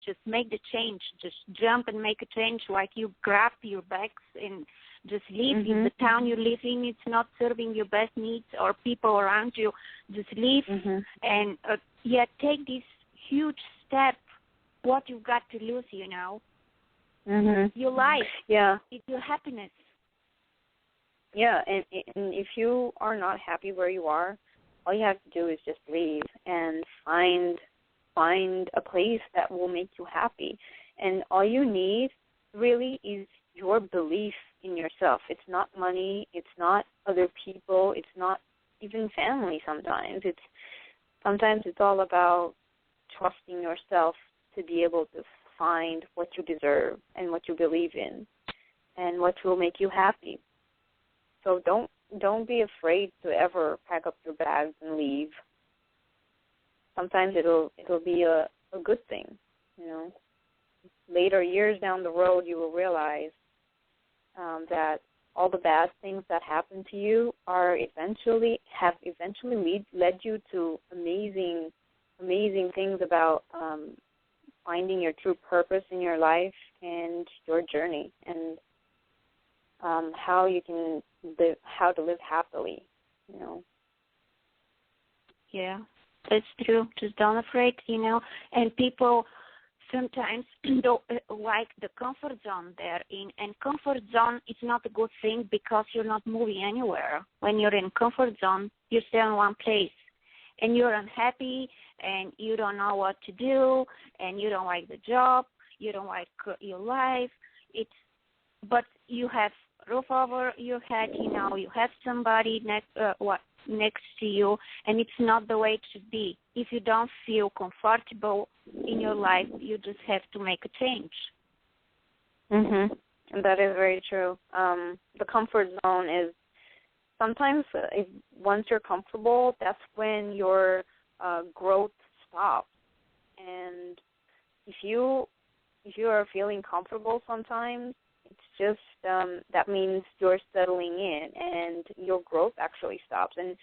just make the change. Just jump and make a change, like you grab your bags and just leave. If the town you live in, it's not serving your best needs or people around you, just leave and take this huge step. What you've got to lose, your life. Yeah. It's your happiness. Yeah, and if you are not happy where you are, all you have to do is just leave and find a place that will make you happy. And all you need really is your belief in yourself. It's not money. It's not other people. It's not even family sometimes. Sometimes it's all about trusting yourself to be able to find what you deserve and what you believe in and what will make you happy. So don't be afraid to ever pack up your bags and leave. Sometimes it'll be a good thing, Later, years down the road, you will realize that all the bad things that happen to you have eventually led you to amazing things about finding your true purpose in your life and your journey, and how to live happily, Yeah, that's true. Just don't afraid, and people sometimes don't like the comfort zone they're in, and comfort zone is not a good thing because you're not moving anywhere. When you're in comfort zone, you stay in one place, and you're unhappy, and you don't know what to do, and you don't like the job, you don't like your life. But you have roof over your head, you have somebody next to you, and it's not the way it should be. If you don't feel comfortable in your life, you just have to make a change. And that is very true. The comfort zone is sometimes once you're comfortable, that's when your growth stops. And if you are feeling comfortable sometimes, it's just that means you're settling in, and your growth actually stops. And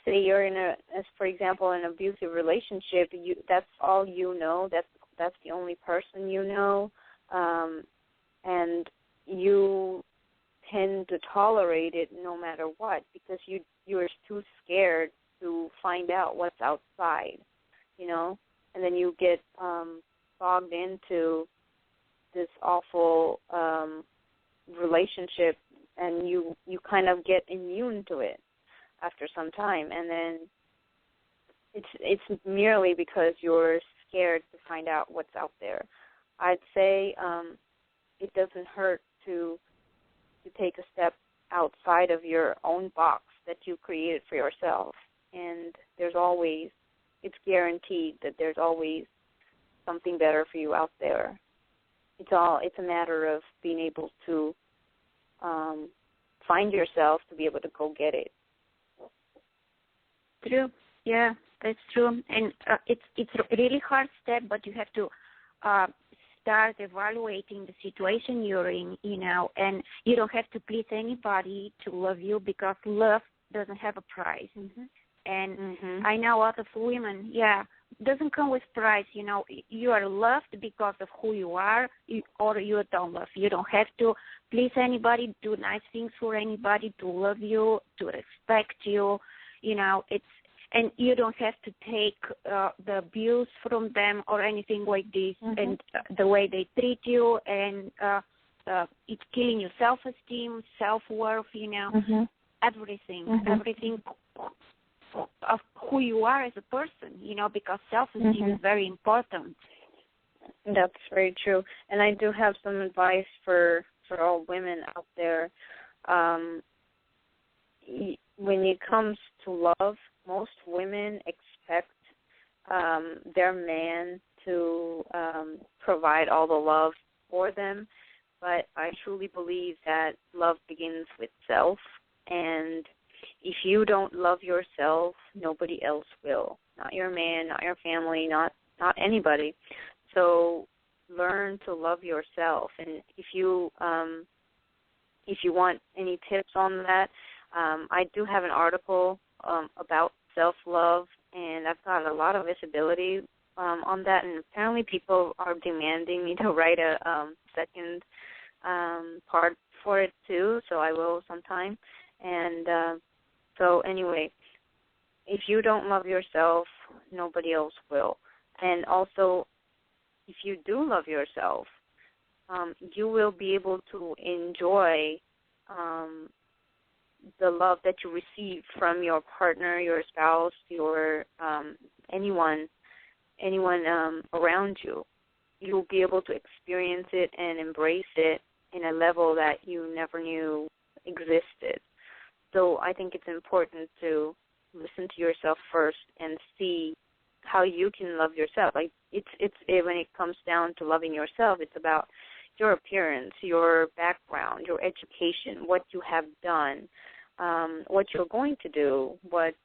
say you're for example, an abusive relationship, that's all you know. That's the only person you know, and you tend to tolerate it no matter what because you're too scared to find out what's outside, and then you get bogged into this awful relationship, and you kind of get immune to it after some time, and then it's merely because you're scared to find out what's out there. I'd say it doesn't hurt to take a step outside of your own box that you created for yourself, and it's guaranteed that there's always something better for you out there. It's a matter of being able to find yourself to be able to go get it. True. Yeah, that's true. And it's a really hard step, but you have to start evaluating the situation you're in, and you don't have to please anybody to love you because love doesn't have a price. And I know a lot of women, doesn't come with price. You are loved because of who you are, or you don't love. You don't have to please anybody, do nice things for anybody to love you, to respect you. And you don't have to take the abuse from them or anything like this, and the way they treat you, and it's killing your self-esteem, self-worth, everything of who you are as a person, because self-esteem is very important. That's very true. And I do have some advice for all women out there. When it comes to love, most women expect their man to provide all the love for them, but I truly believe that love begins with self, and if you don't love yourself, nobody else will. Not your man, not your family, not anybody. So learn to love yourself. And if you want any tips on that, I do have an article about self-love, and I've got a lot of visibility on that, and apparently people are demanding me to write a second part for it too, so I will sometime. And so anyway, if you don't love yourself, nobody else will. And also, if you do love yourself, you will be able to enjoy the love that you receive from your partner, your spouse, your anyone around you. You'll be able to experience it and embrace it in a level that you never knew existed. So I think it's important to listen to yourself first and see how you can love yourself. Like it's when it comes down to loving yourself, it's about your appearance, your background, your education, what you have done, what you're going to do, what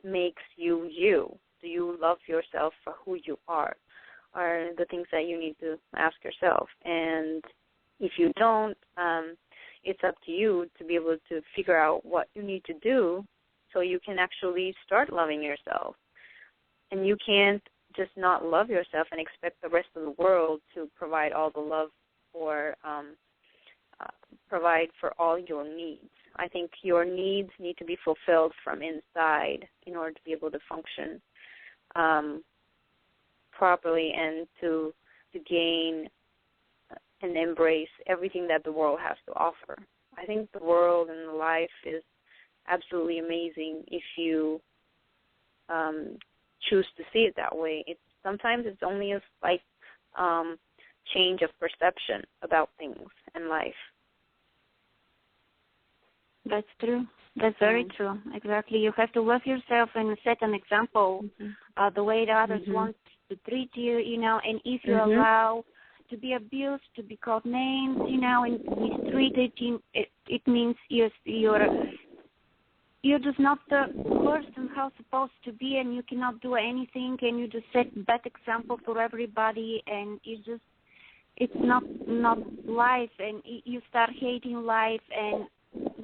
makes you you. Do you love yourself for who you are the things that you need to ask yourself. And if you don't, it's up to you to be able to figure out what you need to do so you can actually start loving yourself. And you can't just not love yourself and expect the rest of the world to provide all the love or provide for all your needs. I think your needs need to be fulfilled from inside in order to be able to function properly and to gain and embrace everything that the world has to offer. I think the world and the life is absolutely amazing if you choose to see it that way. Sometimes it's only a slight change of perception about things in life. That's true. That's very true. Exactly. You have to love yourself and set an example, the way that others want to treat you, and if you allow to be abused, to be called names, and mistreated, it means you're just not the person how supposed to be, and you cannot do anything, and you just set bad example for everybody, and it's not life, and you start hating life, and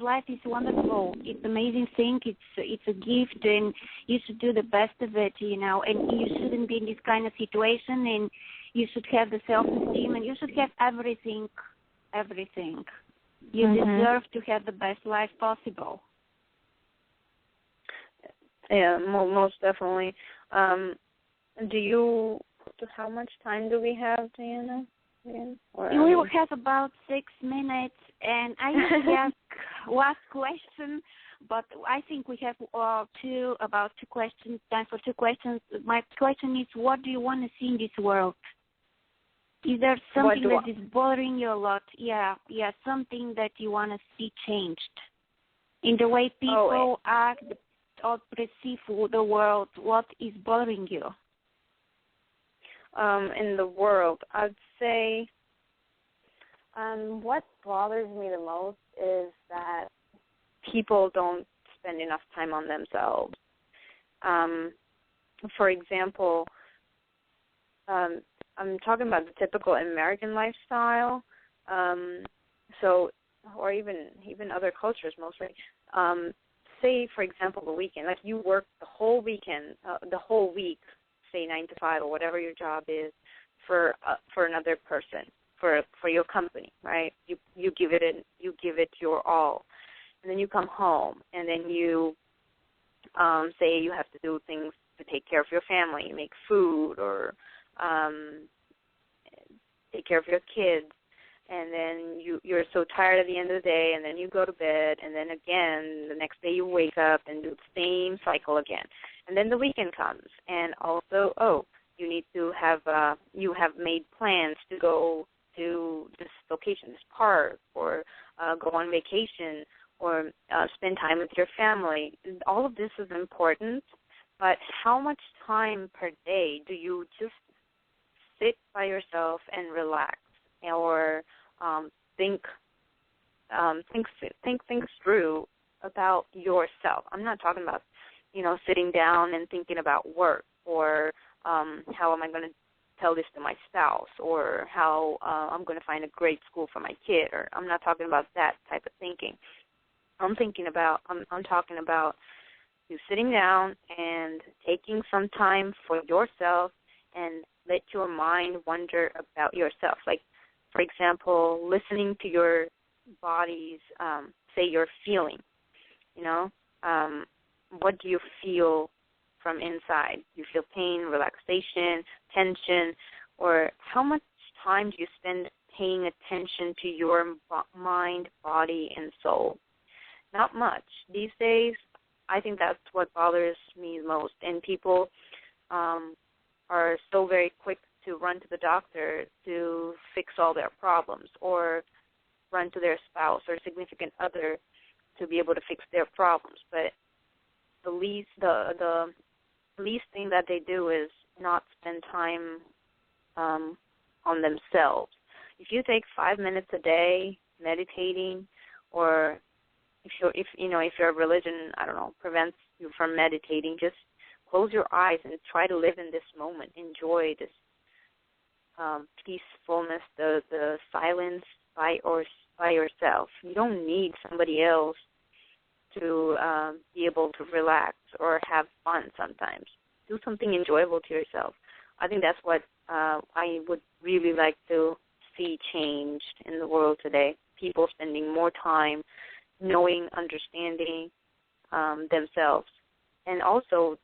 life is wonderful. It's an amazing thing. It's a gift, and you should do the best of it, and you shouldn't be in this kind of situation, and you should have the self-esteem, and you should have everything. You deserve to have the best life possible. Yeah, most definitely. How much time do we have, Diana? We will have about 6 minutes, and I usually ask last question, but I think we have two questions, time for 2 questions. My question is, what do you want to see in this world? Is there something that is bothering you a lot? Yeah, something that you want to see changed in the way people act or perceive the world. What is bothering you? In the world, I'd say what bothers me the most is that people don't spend enough time on themselves. For example, I'm talking about the typical American lifestyle, or even other cultures mostly. Say, for example, the weekend, like you work the whole weekend, the whole week, say 9 to 5 or whatever your job is, for another person, for your company, right? You give it your all, and then you come home, and then you say you have to do things to take care of your family. You make food or take care of your kids, and then you're so tired at the end of the day, and then you go to bed, and then again the next day you wake up and do the same cycle again. And then the weekend comes, and also, you need to you have made plans to go to this location, this park, or go on vacation, or spend time with your family. All of this is important, but how much time per day do you just sit by yourself and relax, or think things through about yourself? I'm not talking about sitting down and thinking about work, or how am I going to tell this to my spouse, or how I'm going to find a great school for my kid, or I'm not talking about that type of thinking. I'm talking about you sitting down and taking some time for yourself and let your mind wander about yourself. Like, for example, listening to your body's, say, your feeling. You know, what do you feel from inside? Do you feel pain, relaxation, tension, or how much time do you spend paying attention to your mind, body, and soul? Not much. These days, I think that's what bothers me most. And people are so very quick to run to the doctor to fix all their problems, or run to their spouse or significant other to be able to fix their problems. But the least thing that they do is not spend time on themselves. If you take 5 minutes a day meditating, or if your religion, I don't know, prevents you from meditating, just close your eyes and try to live in this moment. Enjoy this peacefulness, the silence by yourself. You don't need somebody else to be able to relax or have fun sometimes. Do something enjoyable to yourself. I think that's what I would really like to see changed in the world today. People spending more time knowing, understanding themselves. And also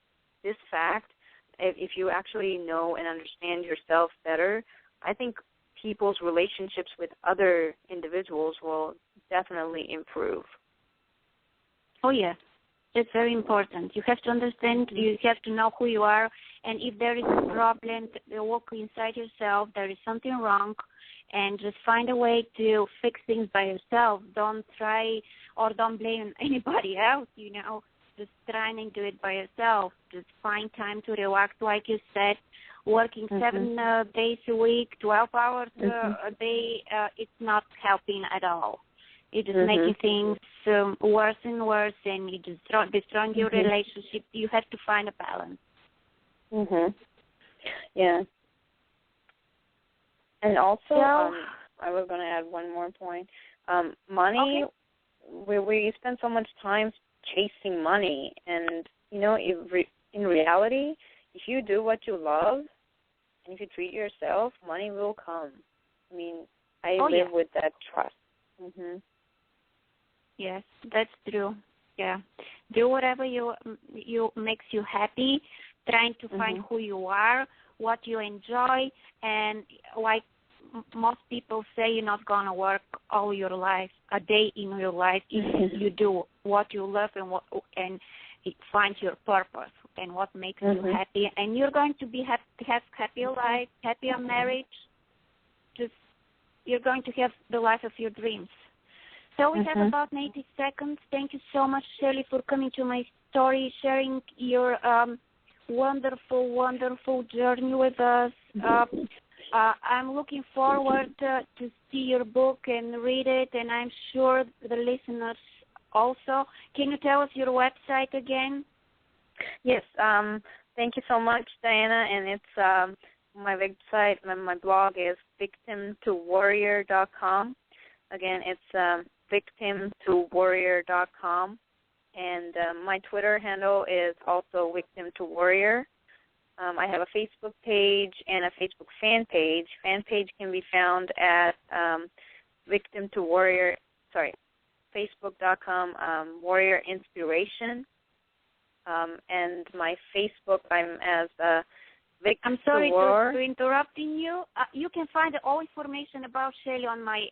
this fact, if you actually know and understand yourself better, I think people's relationships with other individuals will definitely improve. Oh, yeah. It's very important. You have to understand, you have to know who you are, and if there is a problem, walk inside yourself, there is something wrong, and just find a way to fix things by yourself. Don't try or don't blame anybody else, Just try and do it by yourself. Just find time to relax, like you said. Working 7 days a week, 12 hours a day, it's not helping at all. It's just making things worse and worse, and you just destroying your relationship. You have to find a balance. Yeah. And also, I was going to add one more point. Money, we spend so much time chasing money, and, in reality, if you do what you love, and if you treat yourself, money will come. I mean, I live with that trust. Yes, that's true. Yeah, do whatever you makes you happy. Trying to find who you are, what you enjoy, and like most people say, you're not gonna work all your life, a day in your life, if you do what you love and it finds your purpose and what makes you happy, and you're going to be have happier life, happier marriage. Just you're going to have the life of your dreams. So we have about 90 seconds. Thank you so much, Shelli, for coming to my story, sharing your wonderful, wonderful journey with us. I'm looking forward to see your book and read it, and I'm sure the listeners also. Can you tell us your website again? Yes. Thank you so much, Diana. And it's my website, my blog is victimtowarrior.com. Again, it's victimtowarrior.com. And my Twitter handle is also victimtowarrior. I have a Facebook page and a Facebook fan page. Fan page can be found at Facebook.com, Warrior Inspiration. And my Facebook, I'm as Victim I'm sorry to War. to interrupting you. You can find all information about Shelli on my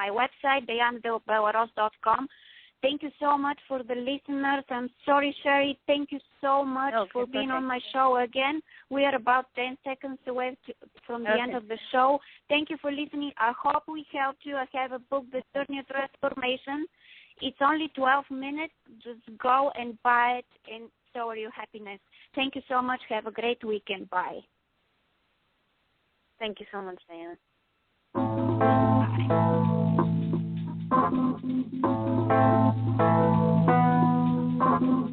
website, dianadelbellaros.com. Thank you so much for the listeners. I'm sorry, Shelli. Thank you so much for being on my show again. We are about 10 seconds away from the end of the show. Thank you for listening. I hope we helped you. I have a book, The Journey of Transformation. It's only 12 minutes. Just go and buy it and show your happiness. Thank you so much. Have a great weekend. Bye. Thank you so much, Diana. Bye.